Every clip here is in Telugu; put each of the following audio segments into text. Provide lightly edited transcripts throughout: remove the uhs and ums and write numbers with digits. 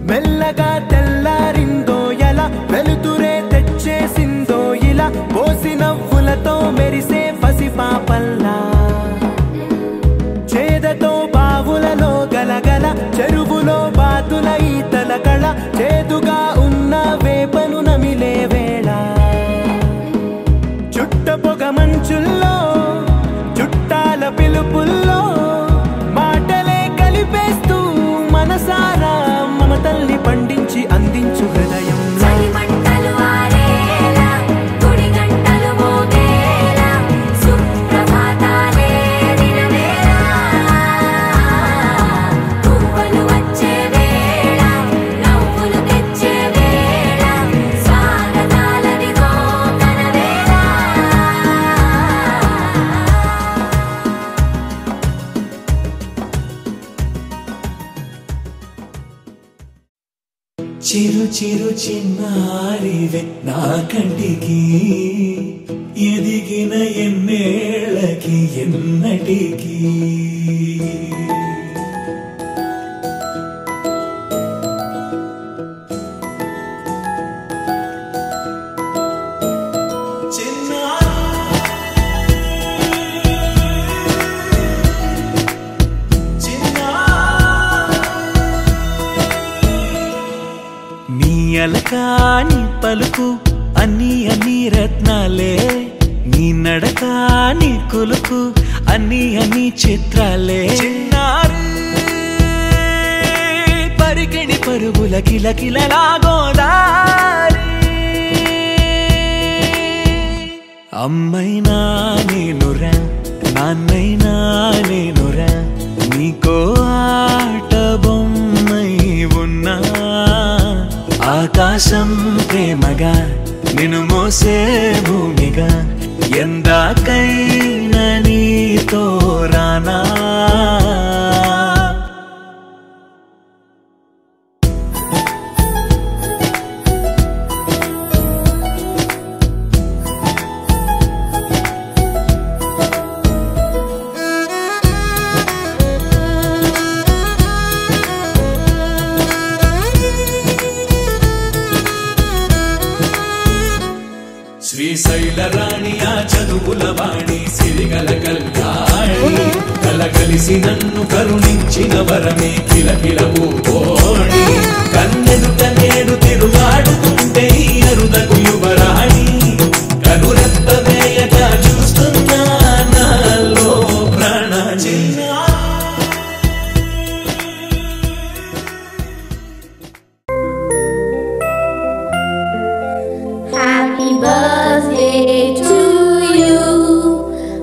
మెల్లగా తెల్లారిందో ఎలా వెలుతురే తెచ్చేసిందో ఇలా పోసి నవ్వులతో మెరిసే పసిపాపల్లా చేదతో బావులలో గలగల చెరువులో బాతుల ఈతల కళ చేదుగా ఉన్న వేపను నమిలే వేళ చుట్ట పొగ మంచుల్లో చుట్టాల పిలుపుల్లో మాటలే కలిపేస్తూ మనసారా మమతల్ని పండించి అందించు హృదయం చిరు చిరు చిన్నారివే నా కంటికి ఎదిగిన ఎన్నేళ్ళకి ఎన్నటికి అలకాని పలుకు అన్ని అన్ని రత్నాలే నీ నడక నీ కులుకు అన్ని అన్ని చిత్రాలే చిన్నారు పరికిణి పరుగుల కిలకిలలా గోదారి అమ్మైనా నేనురా నాన్నైనా నేనురా నీకో ఆట బొమ్మై ఉన్నా ఆకాశం ప్రేమగా నిన్ను మోసే భూమిగా ఎందాకైనా నీతో రానా శ్రీశైల రాణి ఆ చదువుల వాణి సిరిగల కళ్యాణి కలగలిసి నన్ను కరుణించిన వరమే కిలకిల పూకోణి కన్నెదుట నేడు తిరుగాడుతుంటే అరుదకు యువరాణి కనురెప్ప వేయక చూస్తున్నా నాలో ప్రాణ Happy birthday to you.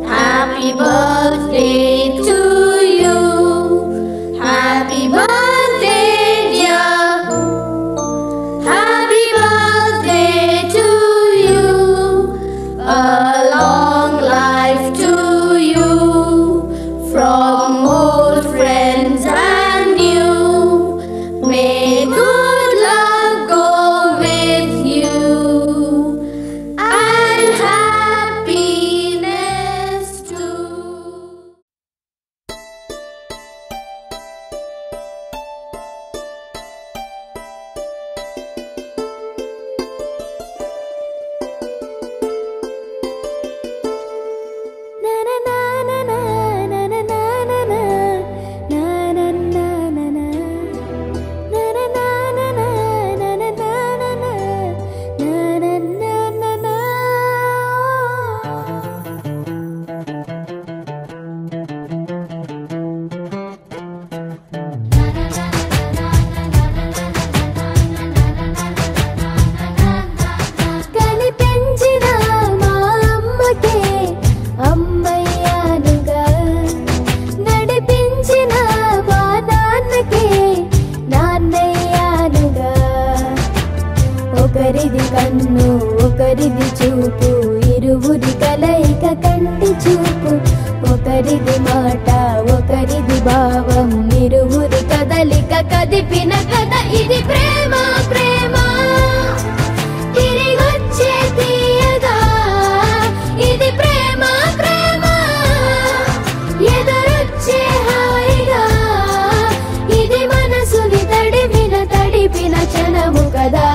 Happy birthday to you. Happy birthday, dear. Happy birthday to you. A long life to you. From old friends and new. May good luck go with you. చూపు, ఒకరిది మాట ఒకరిది భావం, ఇరువురి కదలిక కదిపిన కథ ఇది ప్రేమ ప్రేమ. తిరిగొచ్చే తీయగా ఇది ప్రేమ ప్రేమ, ఎదురొచ్చే హాయిగా ఇది మనసుని తడిపిన క్షణము కదా.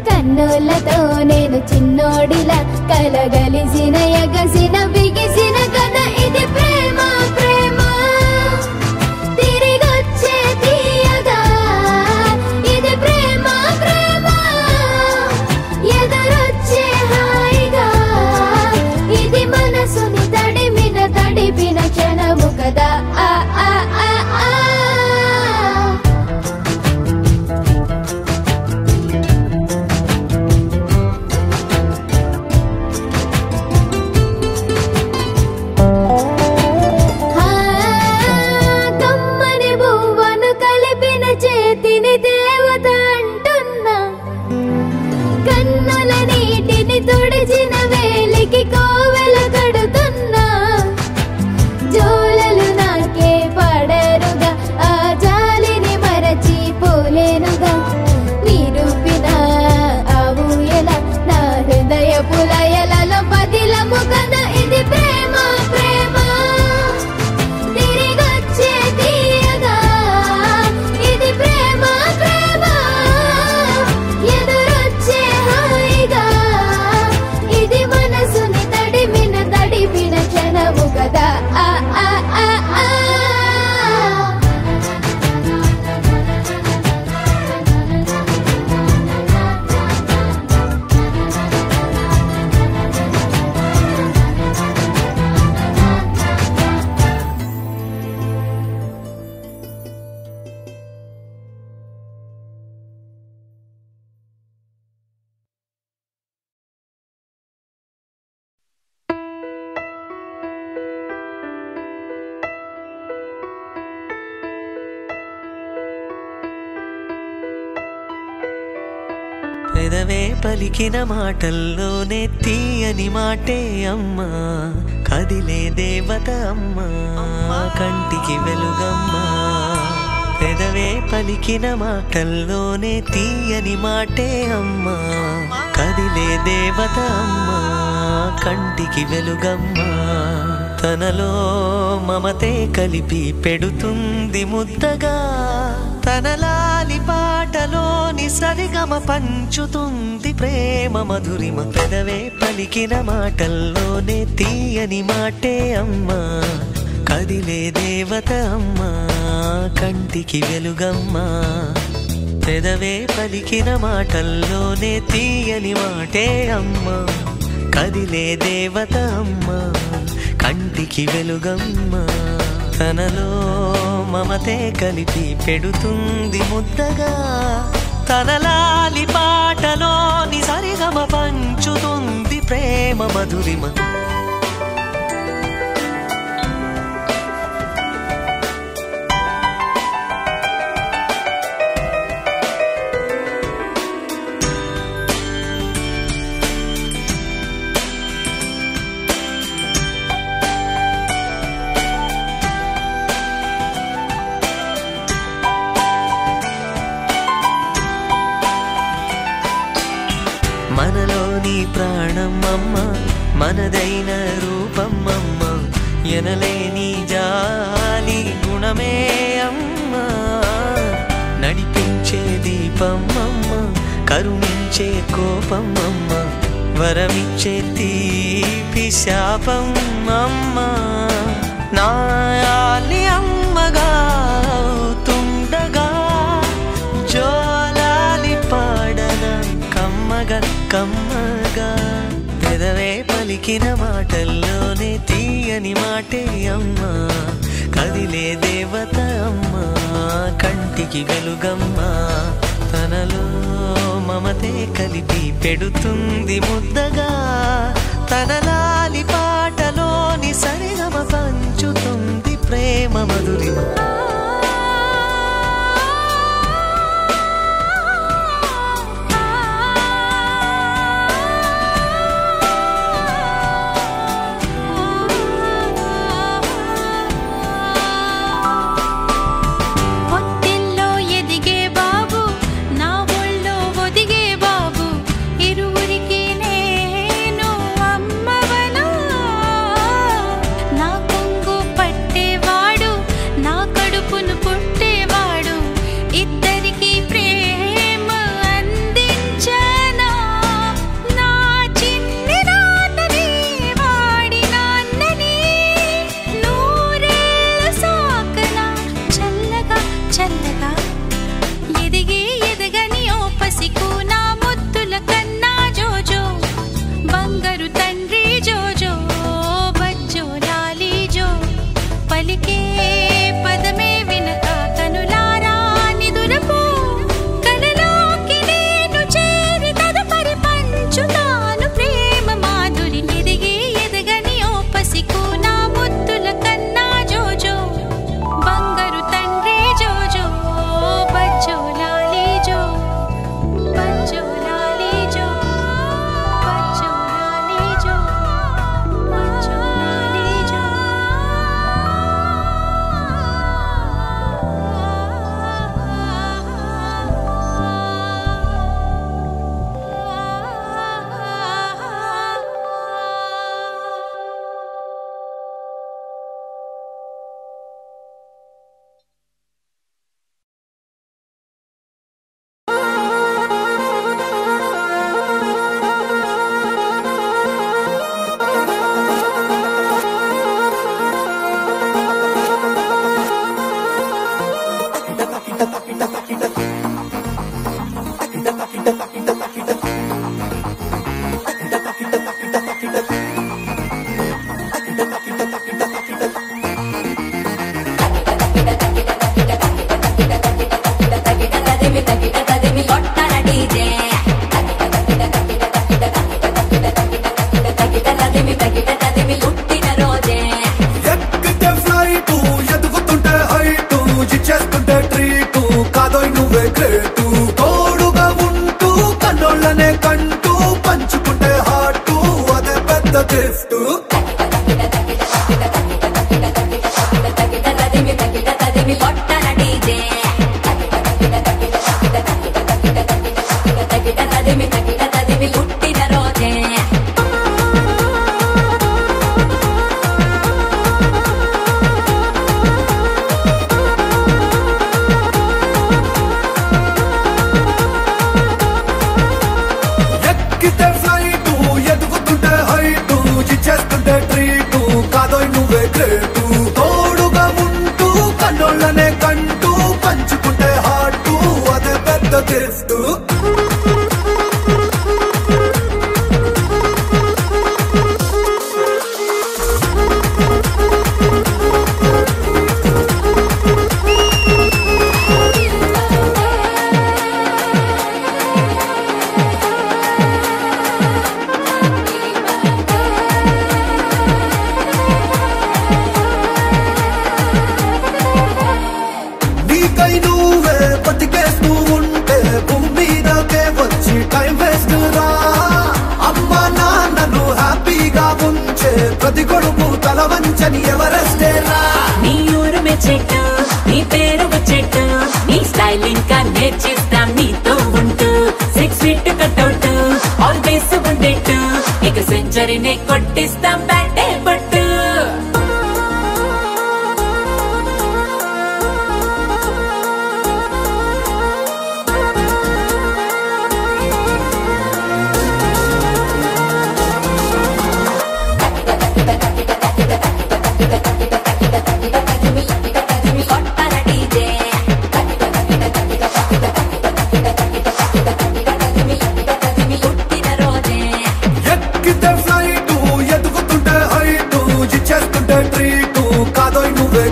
కన్నులతో నేను చిన్నోడిలా కలగలిసిన ఎగసిన బిగిసిన కథ ఇది ప్రేమ ప్రేమ. తిరిగొచ్చే తీయగా ఇది ప్రేమ ప్రేమ, ఎదురొచ్చే హాయిగా ఇది మనసుని తడిపిన క్షణము కదా. ఆ ఆ ఆ ఆ తుడిచిన వేలికి కోవెల కడుతున్నా, జోలలు నాకే పడరుగా ఆ జాలిని మరచి పోలేనుగా. నిరూపిన ఆ ఊయల నా హృదయ పులయలలో పదిలము కదా ఇది ప్రేమ ప్రేమ. తిరిగొచ్చే తీయగా ఇది ప్రేమ ప్రేమ, ఎదురొచ్చే హాయిగా ఇది మనసుని తడిపిన క్షణము కదా. ఆ ఆ ఆ ఆ పెదవే పలికిన మాటల్లోనే తీయని మాటే అమ్మా, కదిలే దేవత అమ్మా, కంటికి వెలుగమ్మా. పెదవే పలికిన మాటల్లోనే తీయని మాటే అమ్మా, కదిలే దేవత అమ్మా, కంటికి వెలుగమ్మా. తనలో మమతే కలిపి పెడుతుంది ముద్దగా, తనలాలి పాటలోని సరిగమ పంచుతుంది ప్రేమ మధురిమ. పెదవే పలికిన మాటల్లోనే తీయని మాటే అమ్మా, కదిలే దేవత అమ్మా, కంటికి వెలుగమ్మా. పెదవే పలికిన మాటల్లోనే తీయని మాటే అమ్మా, కదిలే దేవత అమ్మా, కంటికి వెలుగమ్మా. తనలో మమతే కలిపి పెడుతుంది ముద్దగా, తనలాలి పాటలోని సరిగమ పంచుతుంది ప్రేమ మధురిమ. మనలోని ప్రాణం అమ్మ, మనదైన రూపం అమ్మ, ఎనలేని జాలి గుణమే అమ్మా, నడిపించే దీపం అమ్మ, కరుణించే కోపం అమ్మ, వరమిచ్చే తీపి శాపం అమ్మా. నాయాలి అమ్మగా అవుతుండగా జోలాలి పాడన కమ్మగా కమ్మగా. పెదవే పలికిన మాటల్లోనే తీయని మాటే అమ్మా, కదిలే దేవత అమ్మా, కంటికి వెలుగమ్మా. తనలో మమతే కలిపి పెడుతుంది ముద్దగా, తన లాలి పాటలోని సరిగమ పంచుతుంది ప్రేమ మధురిమ. ప్రతి కొడుకు తల వంచని ఎవరెస్టేరా. నీ ఊరు మెచ్చెట్టు, నీ పేరు వచ్చెట్టు, నీ స్టైల్ ఇంకా నేర్చిస్తాం నీతో ఉంటూ. 6 feet కట్అవుట్ ఆల్వేస్ ఉండేట్టు, ఇక సెంచరీనే కొట్టిస్తాం బ్యాటే పట్టు.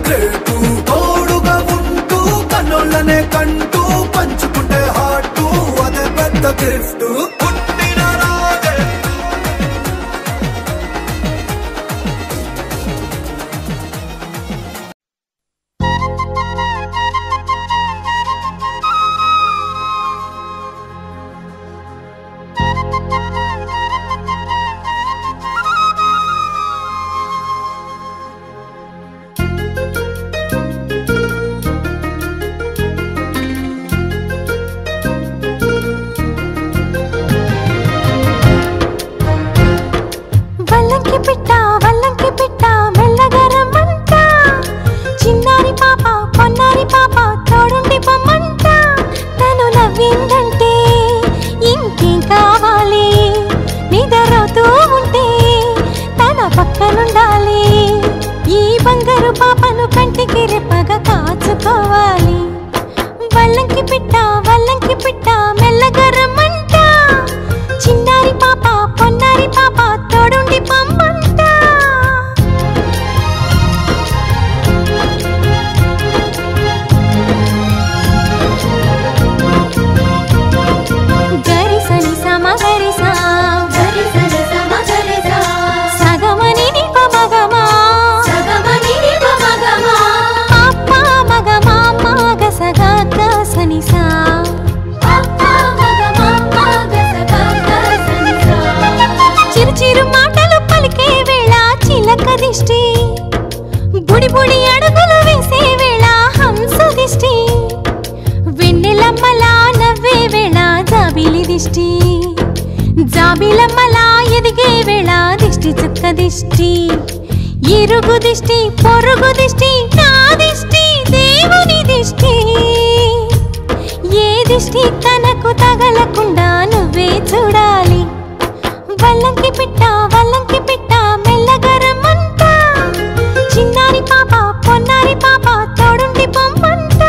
గ్రేటు తోడుగా ఉంటూ కన్నోళ్ళనే కంటూ పంచుకుంటే హార్ట్ అదే పెద్ద గిఫ్ట్ పుట్టిన రాజే వల్లంకి పిట్ట మెల్లగా రమ్మంట చిన్నారి పాప పొన్నారి పాప తోడుండి పొమ్మంట తను నవ్విందంటే ఇంకేం కావాలి నిద్రపోతూ ఉంటే తన పక్కనుండాలి ఈ బంగారు పాపను కంటికి రెప్పగా కాచుకోవాలి వల్లంకి పిట్ట మెల్లగా రమ్మంట చిన్నారి పాప పొన్నారి పాప తోడుండి పొమ్మంట గరిసని సమగరిసా గరిసని సమగరిసా సగమని నిప మగమా సగమని నిప మగమా పాప మగమా మగసగ గసనిసా చిరు మాటలు పలికే వేళ చిలక దిష్టి బుడి బుడి అడుగులు వేసే వేళ హంస దిష్టి వెన్నెలమ్మలా నవ్వే వేళ జాబిలి దిష్టి జాబిలమ్మలా ఎదిగే వేళ దిష్టి చుక్క దిష్టి ఇరుగు దిష్టి పొరుగు దిష్టి నా దిష్టి దేవుని దిష్టి ఏ దిష్టి తనకు తగలకుండా నువ్వే చూడాలి వల్లంకి పిట్ట మెల్లగా రమ్మంట చిన్నారి పాప పొన్నారి పాప తోడుండి పొమ్మంట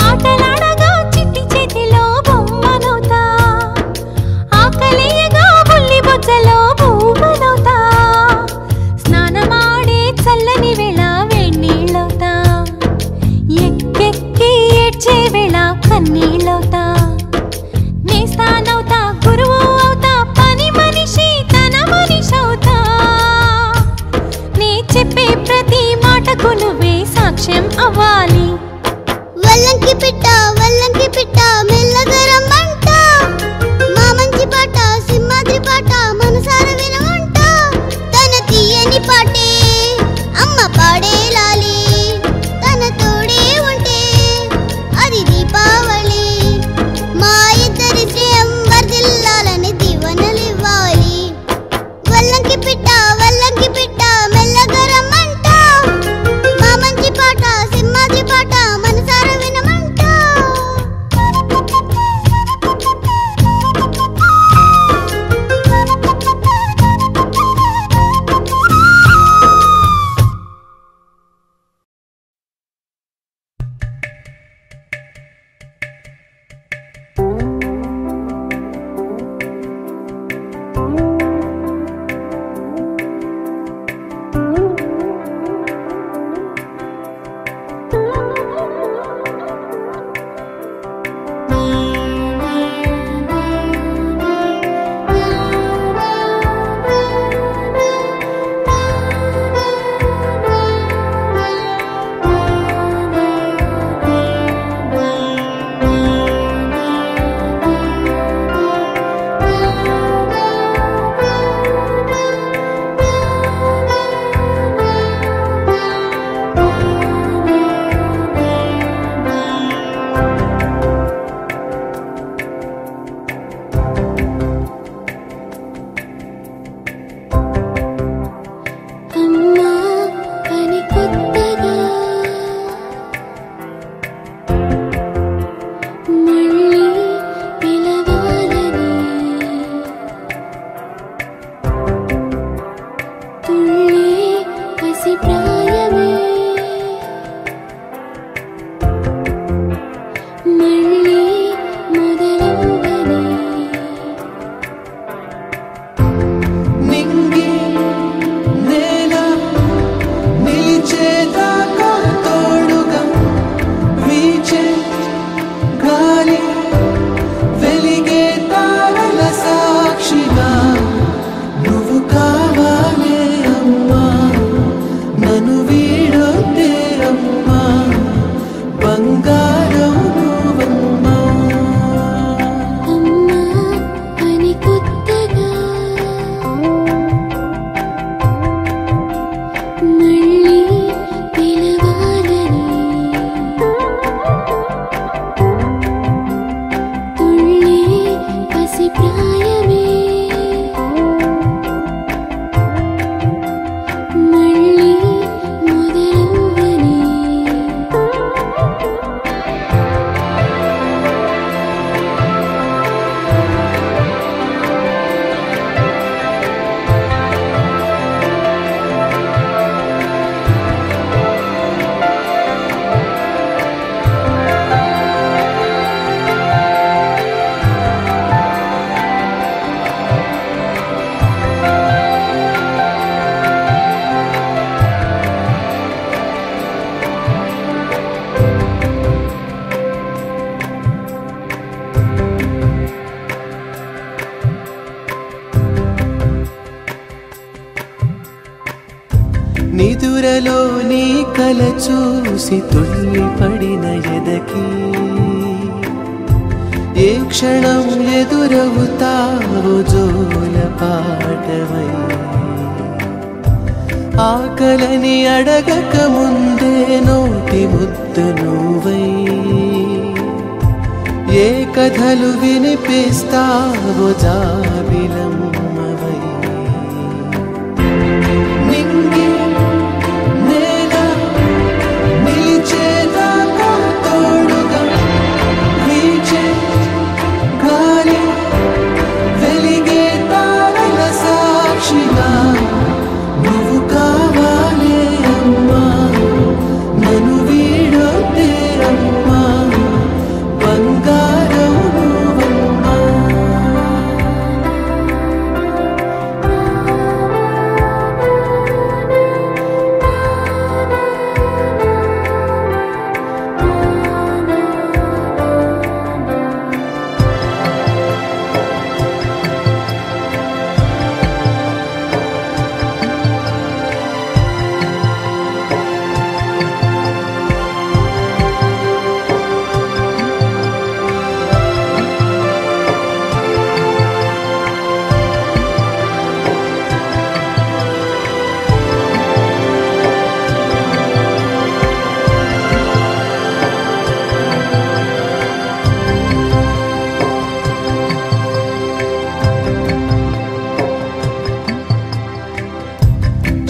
ఆటలాడగా చిట్టి చేతిలో బొమ్మనవుతా ఆకలియగా బుల్లి బొజ్జలో భూమనవుతా స్నానమాడే చల్లని వేళ వేణీళ్ళవుతా ఎక్కెక్కి ఏడ్చే వేళ కన్నీళ్ళవుతా నేస్తానవుతా గురువు అవుతా పని మనిషి తన మనిషవుతా నే చెప్పే ప్రతి మాటకు నువ్వే సాక్ష్యం అవ్వాలి వల్లంకి పిట్ట మెల్లగా రమ్మంట మా మంచి పాట సింహాద్రి పాట మనసార వినమంట తన తీయని పాటే అమ్మ పాడేలాలి తన తోడే ఉంటే అది దీపావళి మా ఇద్దరి శ్రేయం వర్ధిల్లాలని దీవెనలివ్వాలి వల్లంకి పిట్ట మెల్లగా రమ్మంట మా మంచి పాట సింహాద్రి పాట మనసార వినమంట కల చూసి తుల్లి పడిన ఎదకి ఏ క్షణం ఎదురవుతావో జోల పాటవై ఆకలని అడగక ముందే నోటి ముద్దు నువ్వై ఏ కథలు వినిపిస్తావో జాబిలమ్మవై నింగి నేల నిలిచేదాకా తోడుగా వీచే గాలి వెలిగే తారల సాక్షిగా నువ్వు కావాలే అమ్మా నన్ను వీడొద్దే అమ్మా బంగారం నువ్వమ్మా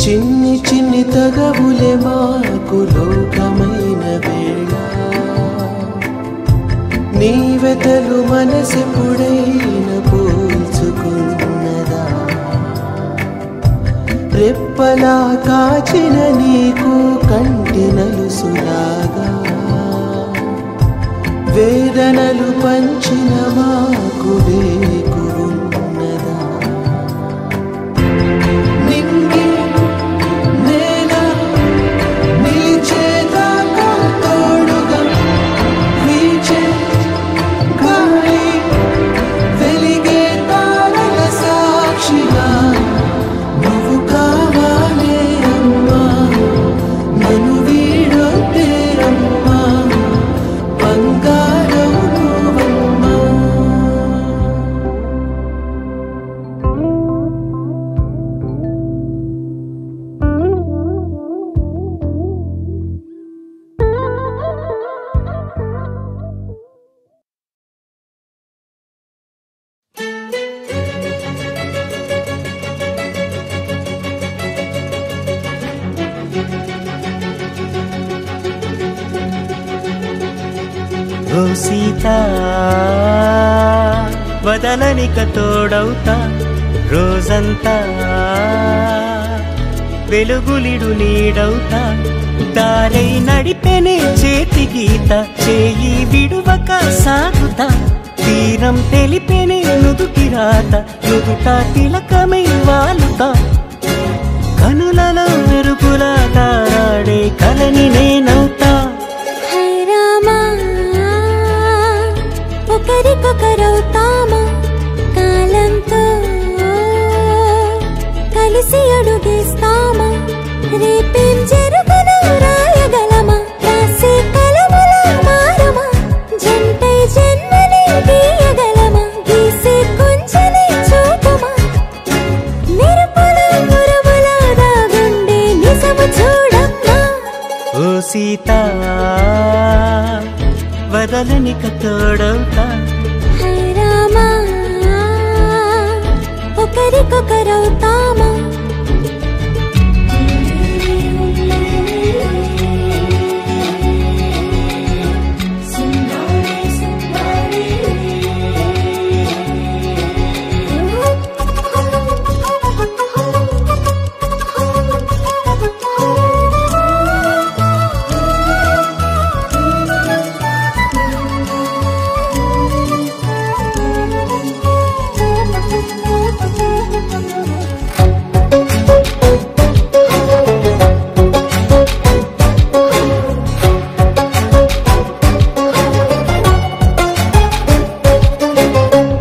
చిన్ని చిన్ని తగవులే మాకు లోకమైన వేళ నీ వెతలు మనసెప్పుడైన పోల్చుకున్నదా రెప్పలా కాచిన నీకు కంటి నలుసులాగా వేదనలు పంచిన మాకు వేకున్నదా నింగి నేల నిలిచేదాకా తోడుగా వీచే గాలి వెలిగే తారల సాక్షిగా నువ్వు కావాలే అమ్మా నన్ను వీడొద్దే అమ్మా బంగారం నువ్వమ్మా ఓ సీతా వదలనిక తోడవుతా రోజంతా వెలుగులిడు నీడవుతా దారై నడిపెనే చేతి గీత చేయి విడువక సాగుతా తీరం తెలిపెనే నుదుటి రాత నుదుట తిలకమై వాలుతా కనులలో మెరుపులా తారాడే కలని నేనవుతా ఒకరికొకరవుతామా కాలంతో కలిసి అడుగేస్తామా రేపేం జరుగునో రాయగలమా రాసే కలములా మారమా జంటై జన్మని గీయగలమా గీసే కొంచెని చూపమా మెరుపుల మురముల దాగుండే నిజము చూడమ్మా ఓ సీతా వదలనిక తోడవుతా రామా ఒకరికొకరవుతామా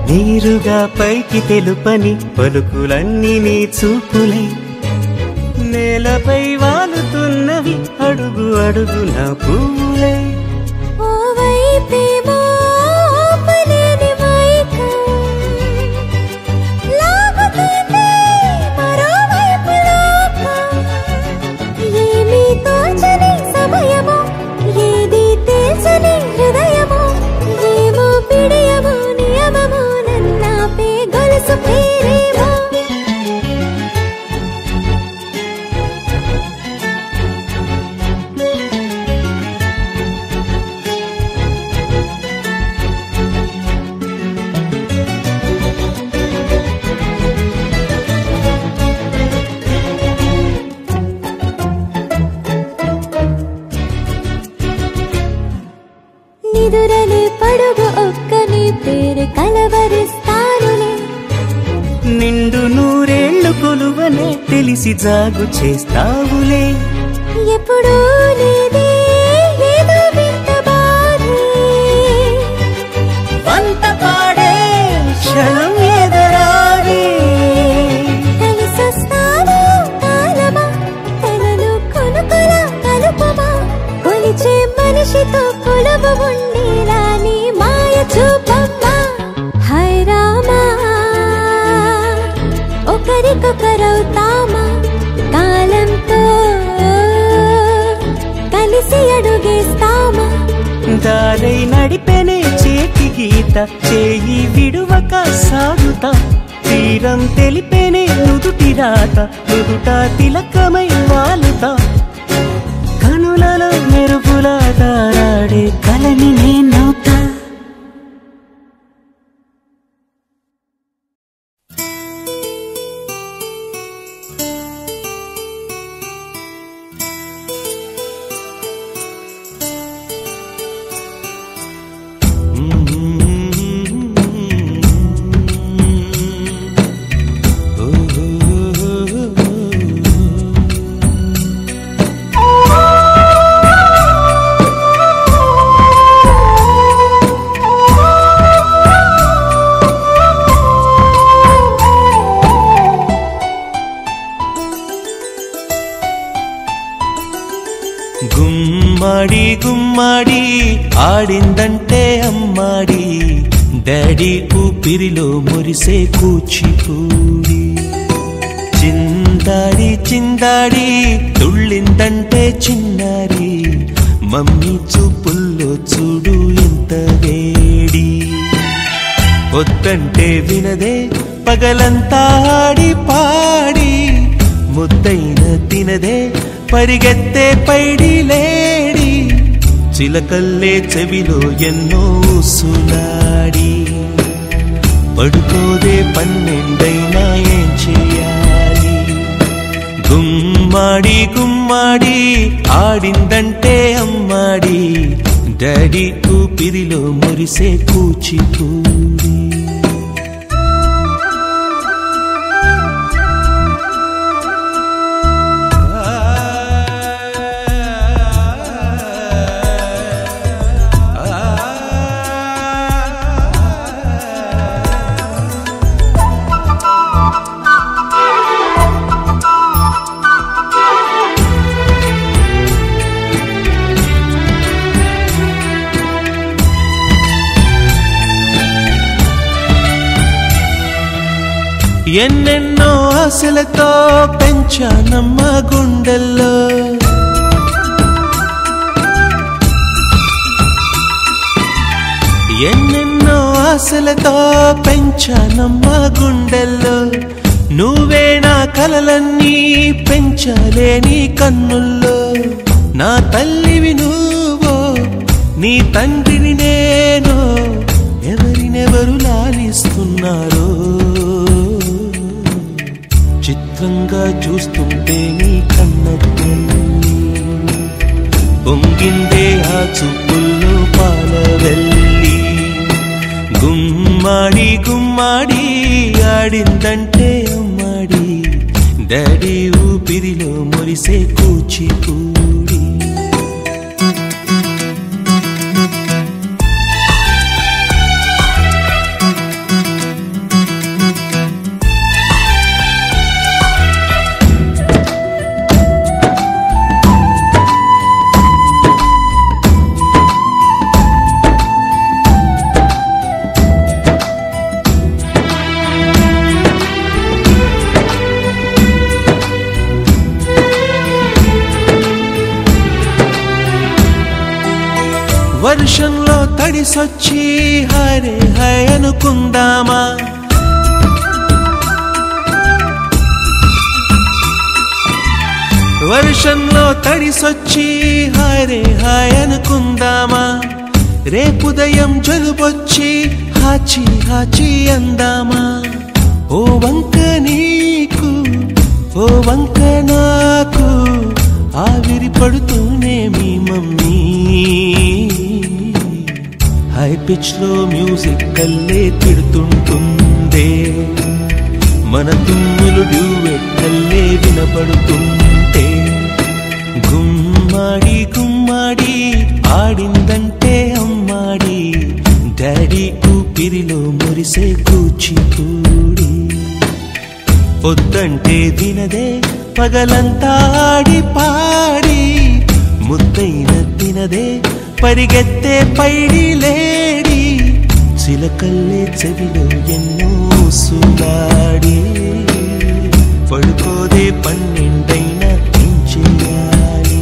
నీరుగా పైకి తెలుపని పలుకులన్నీ నీ చూపులై నేలపై వాలుతున్నవి అడుగు అడుగున పూలే ఓవైపేమో ఆపలేని మైకం లాగుతుంది మరోవైపు లోకం ఏమీ తోచని సమయమో ఏది తేల్చని హృదయమో ఏమో పిడియమో నియమమో నన్నాపే గొలుసు పేరేమో నిదురలే పడుగు ఒక్క నీ పేరు కలవరిస్తానులే నిండు నూరేళ్లు కొలువనే తెలిసి జాగు చేస్తావులే ఎప్పుడూ లేదే ఏదో వింత బాధే వంత పాడే క్షణం ఎదరాడే కలిసొస్తావో కాలమా తనను కొనుకొలా కలుపమా కొలిచే మనిషితో కొలువు ఉండేలా నీ మాయ చూపమ్మా హై రామా ఒకరికొకరవుతామా కాలంతో కలిసి అడుగేస్తామా దారై నడిపెనే చేతి గీత చేయి విడువక సాగుతా తీరం తెలిపెనే నుదుటి రాత నుదుట తిలకమై వాలుతా కనులలో మెరుపులా తారాడే కలని నేనవుతా గుమ్మడి గుమ్మడి ఆడిందంటే అమ్మాడి డాడీ ఊపిరిలో మురిసే కూచిపూడి చిందాడి చిందాడి తుళ్ళిందంటే చిన్నారి మమ్మీ చూపుల్లో చూడు ఎంత వేడి వద్దంటే వినదే పగలంతా ఆడి పాడి ముద్దైన తినదే పరిగెత్తే పైడి లేడి చిలకల్లే చెవిలో ఎన్నో సులాడి పడుకోదే పన్నెండైనా ఏం చేయాలి గుమ్మాడి గుమ్మాడి ఆడిందంటే అమ్మాడి డాడీ ఊపిరిలో మురిసే కూచిపూడి ఎన్నెన్నో ఆశలతో పెంచానమ్మ గుండెల్లో ఎన్నెన్నో ఆశలతో పెంచానమ్మ గుండెల్లో నువ్వే నా కలలన్నీ పెంచాలే నీ కన్నుల్లో నా తల్లివి నువ్వో నీ తండ్రిని నేను ఎవరినెవరు లాలిస్తున్నారో చిత్రంగా చూస్తుంటే నీ కన్నట్టు పొంగిందే ఆ చూపుల్లో పాలవెల్లి గుమ్మాడి గుమ్మాడి ఆడిందంటే అమ్మాడి డాడీ ఊపిరిలో మురిసే కూచిపూడి వర్షంలో తడిసొచ్చి హరే హై అనుకుందామా వర్షంలో తడిసొచ్చి హరే హై అనుకుందామా రేపుదయం జలుబొచ్చి హాచి హాచి అందామా ఓ వంక నీకు ఓ వంక నాకు ఆవిరి పడుతూనే మీ మమ్మీ హై పిచ్ లో మ్యూజిక్ కల్లే తిడుతుంటుందే మన తుమ్ములు డ్యూయెట్ కల్లే వినపడుతుంటే గుమ్మాడి గుమ్మాడి ఆడిందంటే అమ్మాడి డాడీ ఊపిరిలో మురిసే కూచిపూడి పొద్దంటే దినదే పగలంతా ఆడి పాడి ముద్దైన తినదే పరిగెత్తే పైడి లేడి చిలకల్లే చెవిలో ఎన్నో సులాడి పడుకోదే పన్నెండైనా ఇంచేయాలి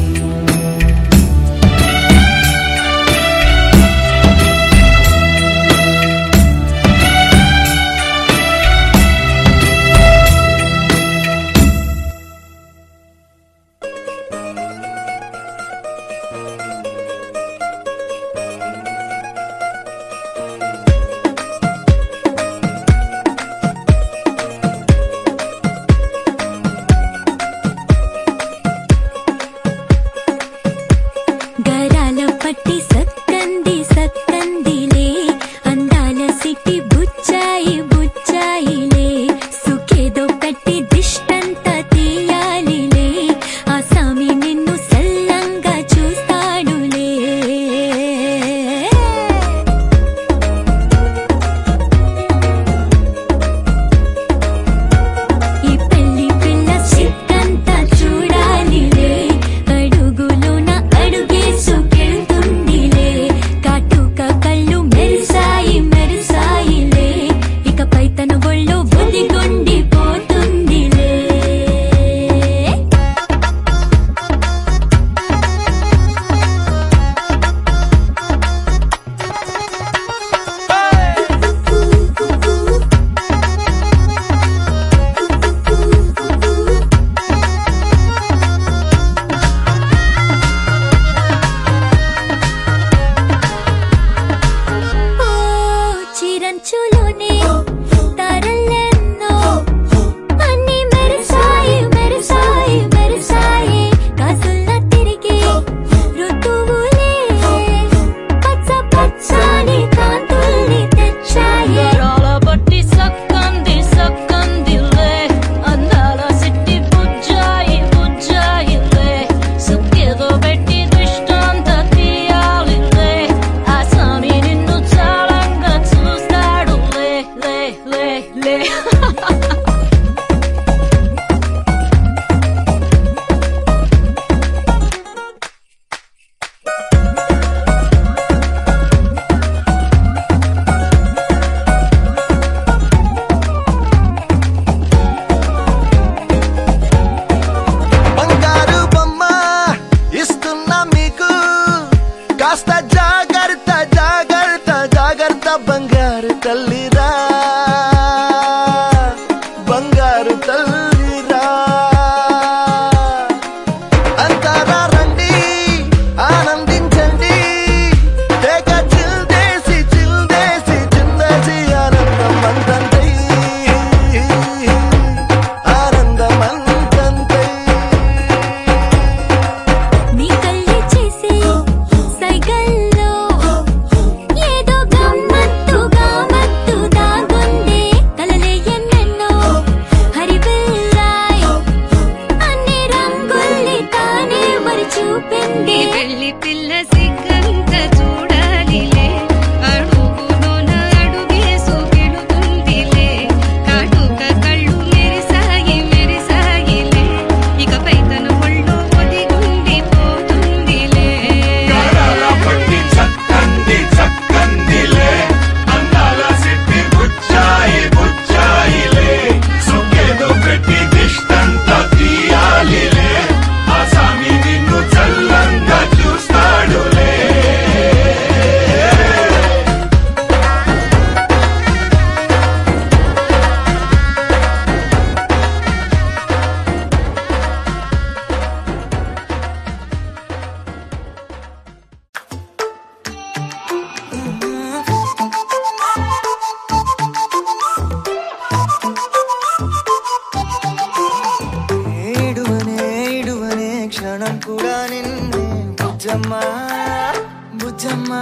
బుజ్జమ్మ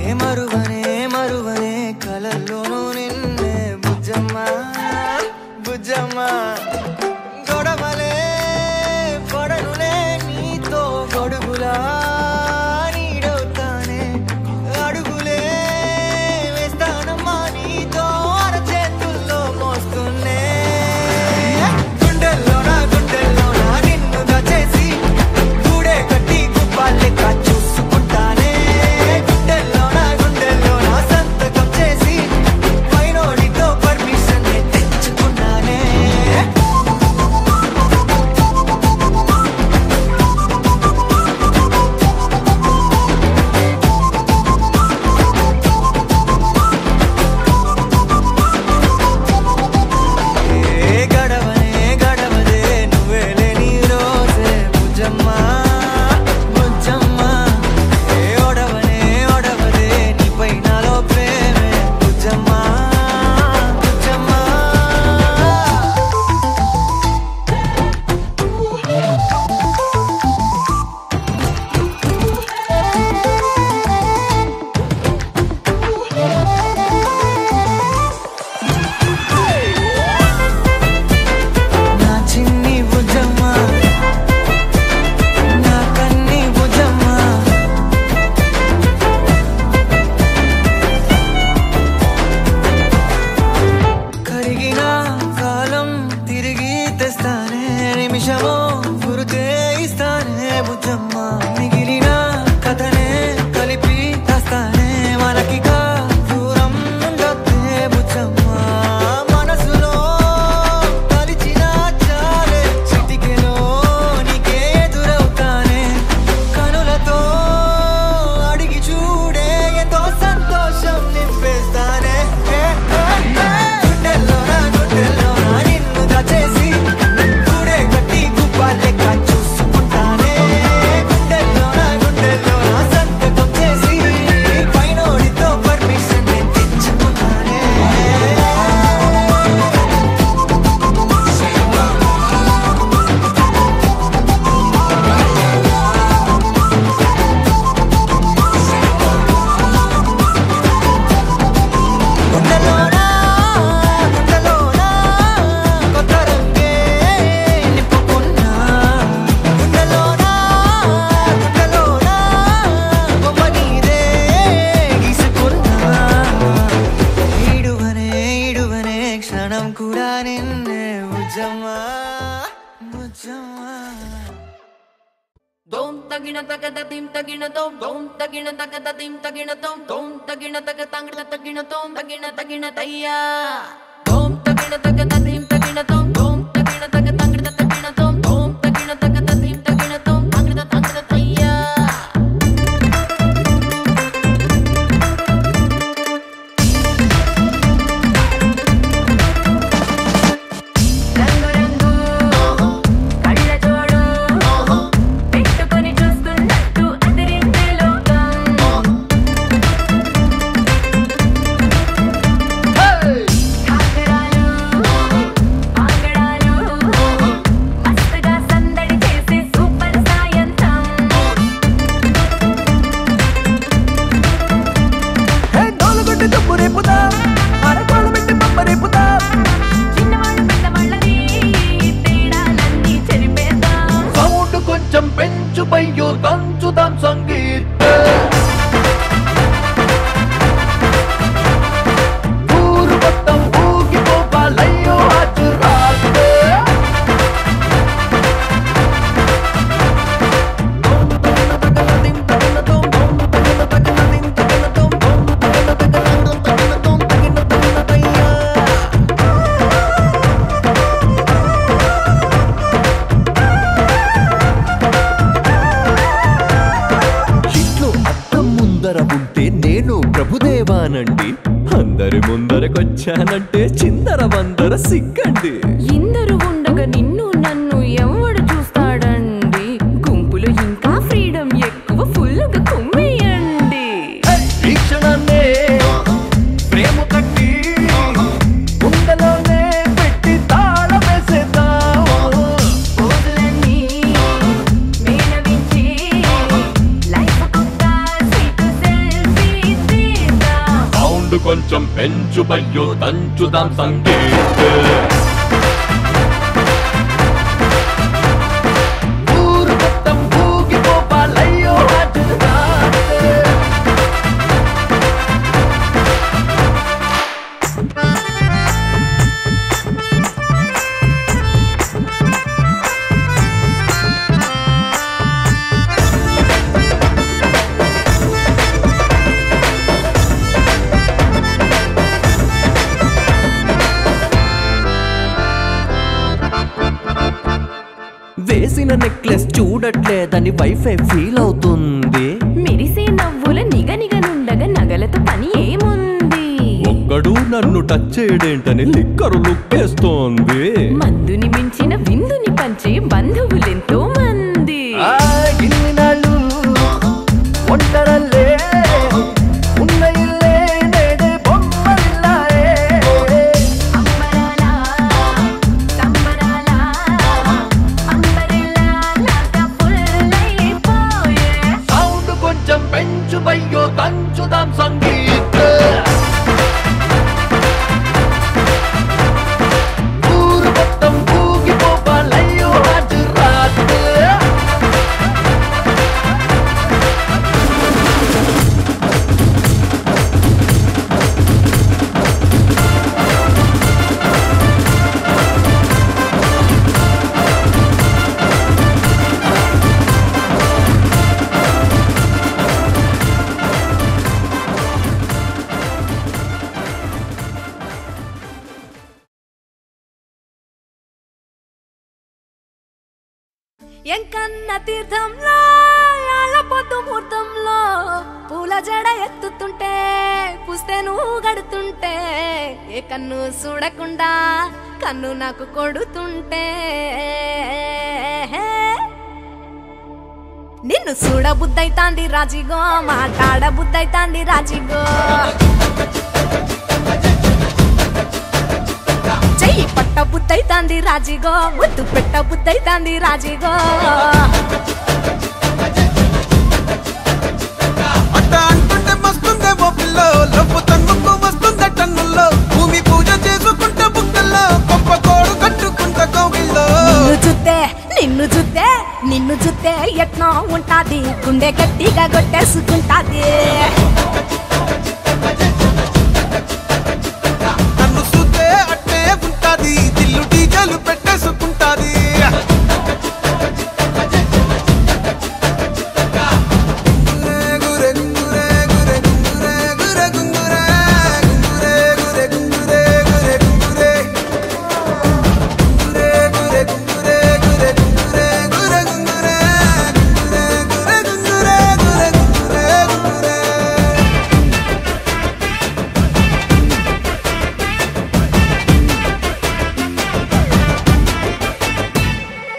ఏ మరువనే మరువనే కలల్లోనూ నిన్నే బుజ్జమ్మ బుజ్జమ్మ గొడవలే పడనులే నీతో గొడుగులా నీడవుతానే అడుగులే వేస్తానమ్మా నీతో అరచేతుల్లో మోస్తున్నే గుండెల్లోనా నిన్ను దాచేసి గూడే కట్టి గుప్పాలెక్క చూసుకుంటానే గుండెల్లోనా సంతకం చేసి పైనోడితో పర్మిషన్ తెచ్చుకున్నానే గడవదే నువ్వే లేని రోజే బుజ్జమ్మ బుజ్జమ్మ ఒడవదే నీపై నాలో ప్రేమే బుజ్జమ్మ బుజ్జమ్మ నా చిన్ని బుజ్జమ్మ నా కన్ని బుజ్జమ్మ కరిగిన కాలం తిరిగి తెస్తానే నిమిషమో గురుతే ఇస్తానే బుజ్జమ్మ మిగిలిన కథనే కలిపి తెస్తానే మనకిగా దూరం ఉండొద్దే బుజ్జమ్మ మనసులో కలిచిన చాలే చిటికెలో నీకే ఎదురవుతానే కనులతో అడిగి చూడే ఎంతో సంతోషం నింపేస్తానే గుండెల్లోనా నిన్ను దాచేసి గూడే కట్టి గుప్పాలెక్క చూసుకుంటానే గుండెల్లోనా సంతకం చేసి పైనోడితో పర్మిషన్ తెచ్చుకున్నానే గుండెలోనా కొత్త రంగే నింపుకున్నా గుండెలోనా బొమ్మ నీదే గీసుకున్నా ఈడువనే క్షణం కూడా నిన్నే Bujjamma Bujjamma Dom tagina tagada tim tagina dom tagina tagada tim tagina dom tagina tagatanga tagina tagina tayya dom tagina tagada tim tagina dom tagina tagatanga tagina dom tagina tagada tim tagina tagina tayya rangu rangu kalla jodu పెట్టుకొని చూస్తున్నట్టు అదిరిందే లోకం కాకరాలు ఆగడాలు మస్తుగా సందడి చేసే సూపర్ సాయంత్రం డోలుగొట్టి దుమ్ము రేపుదా అరకోలు పెట్టి పంప రేపుదా చిన్నవాళ్ళు పెద్దవాళ్ళని తేడాలన్నీ చెరిపేద్దాం సౌండ్ కొంచెం పెంచు పయ్యో దంచుదాం సంగీత ఊరు మొత్తం ఊగిపోవాలయ్యో అటు రాత్రే ఇంట్లో అద్దం ముందర ఉంటే నేను ప్రభుదేవానండి అందరి ముందరకొచ్చానంటే చిందర వందర సిగ్గండి ఇందరు ఉండగా నిన్ను నన్ను ఎవడు చూస్తాడండి గుంపులో ఇంకా ఫ్రీడమ్ ఎక్కువ ఫుల్గా కుమ్మేయండి ఈ క్షణాన్నే ప్రేమ కట్టి గుండెలోనే పెట్టి తాళం వేసేద్దాం పోజులన్నీ మేనవించి లైఫ్ కొత్త కొంచెం పెంచు బయ్యో దంచుదాం సంగీత్ ఊరు మొత్తం ఊగిపోవాలయ్యో అటురాత్ వేసిన నెక్లెస్ చూడట్లేదని వైఫై ఫీల్ అవుతుంది మెరిసే నవ్వుల నిగనిగనుండగా నగలతో పని ఏముంది ఒక్కడు నన్ను టచ్ చేయడేంటని లిక్కరు లుక్కేస్తోంది మందుని మించిన విందుని పంచే బంధువులెంతో మంది ఇన్ని నాళ్ళు ఒంటరల్లే ఉన్న ఇల్లే నేడే బొమ్మలిల్లాయే అంబరాల సంబరాల అంబరిల్లాలాగా ఫుల్లైపోయే సౌండ్ కొంచెం పెంచు బయ్యో దంచుదాం సంగీత్ ఊరు మొత్తం ఊగిపోవాలయ్యో అటురాత్ ఎంకన్న తీర్థంలో ఆలపొద్దు ముహూర్తంలో పూల జడ ఎత్తుతుంటే పుస్తే నువ్వు గడుతుంటే ఏ కన్ను చూడకుండా కన్ను నాకు కొడుతుంటే నిన్ను చూడ బుద్ధైతాంది రాజిగో మాట్లాడ బుద్ధైతాంది రాజిగో చెయ్యి పట్ట బుద్ధైతాంది రాజిగో ముద్దు పెట్ట బుద్ధైతాంది రాజిగో అట్ట అంటుంటే మస్తుందేమో పిల్లో లవ్వు తన్నుకు వస్తుందే టన్నుల్లో భూమి పూజ చేసుకుంటే బుక్కల్లో గొప్ప కోడు కట్టుకుంటే కౌగిల్లో నిన్ను చూస్తే ఎట్నో ఉంటాది గుండె గట్టిగా కొట్టేసుకుంటాది నన్ను చూస్తే అట్టే ఉంటాది దిల్లు డీజలు పెట్టేసుకుంటాది గురే గురే గురే గురే గురే గురే గురే గురే గురే గురే గురే గురే గురే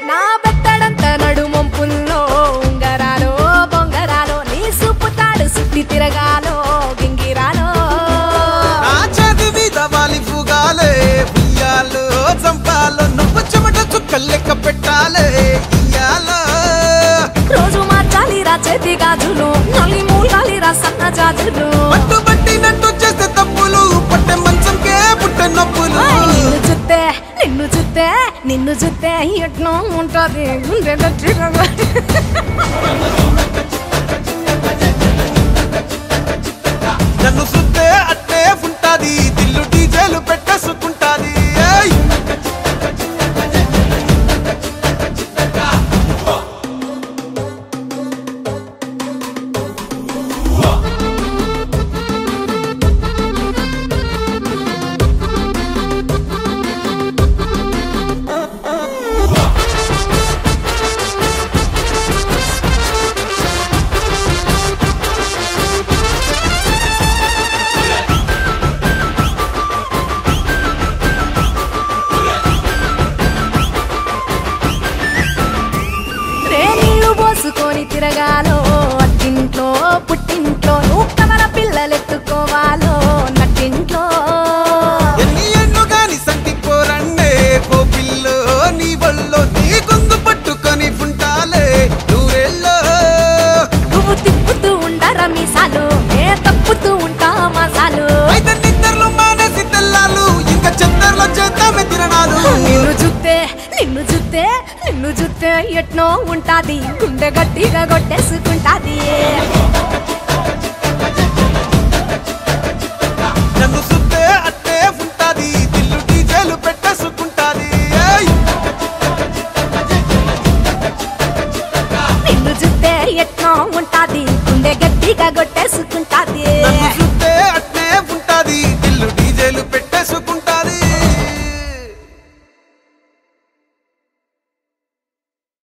నా బెత్తడంత నడుమొంపుల్లో ఉంగరాలో బొంగరాలో నీ సుప్పుతాడు సుట్టి తిరగాలో గింగిరాలో నా చేతి మీద వాలి ఫుగాలే ఉయ్యాలో చంపాలో నువ్వు చెమట చుక్కలు లెక్క పెట్టాలే ఇయ్యాలో రోజు మార్చాలి రా చేతి గాజులు నల్లి మూలాలి రా సన్న జాజులు పట్టు పట్టినట్టు చేస్తే తప్పులు పట్టే మంచంకే పుట్టే నొప్పులు నిన్ను చూస్తే ఎట్నో ఉంటది గుండె గట్టిగా నన్ను చూస్తే అట్టే ఉంటాది దిల్లు డీజేలు పెట్టేసుకుంటాది చేసుకుంటాది గుండె గట్టిగా కొట్టేసుకుంటాది